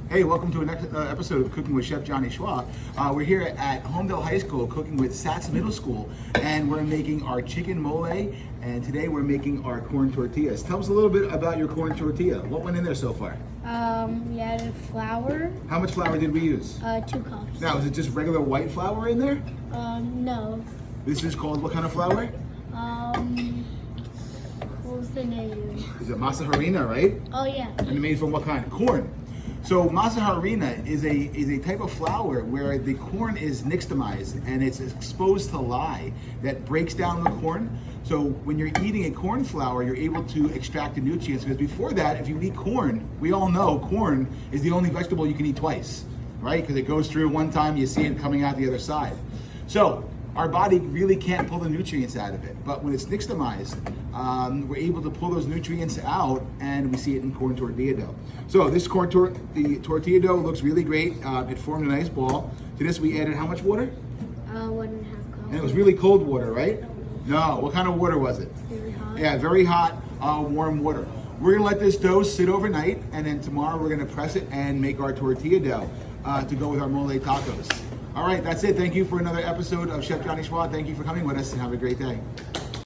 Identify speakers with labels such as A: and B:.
A: Hey, welcome to an episode of Cooking with Chef Johnyshwa. We're here at Homedale High School cooking with Sats Middle School, and we're making our chicken mole, and today we're making our corn tortillas. Tell us a little bit about your corn tortilla. What went in there so far?
B: We added flour.
A: How much flour did we use?
B: 2 cups.
A: Now, is it just regular white flour in there?
B: No.
A: This is called what kind of flour?
B: What was the name?
A: Is it masa harina, right?
B: Oh yeah.
A: And it's made from what kind? Corn. So masa harina is a type of flour where the corn is nixtamized and it's exposed to lye that breaks down the corn. So when you're eating a corn flour, you're able to extract the nutrients, because before that, if you eat corn, we all know corn is the only vegetable you can eat twice, right? Because it goes through one time, you see it coming out the other side. So our body really can't pull the nutrients out of it, but when it's nixtamized, we're able to pull those nutrients out, and we see it in corn tortilla dough. So this the tortilla dough looks really great. It formed a nice ball. To this we added how much water?
B: 1.5 cups.
A: And it was really cold water, right? No, what kind of water was it?
B: Very hot.
A: Yeah, very hot, warm water. We're gonna let this dough sit overnight, and then tomorrow we're gonna press it and make our tortilla dough to go with our mole tacos. All right, that's it. Thank you for another episode of Chef Johnyshwa. Thank you for coming with us, and have a great day.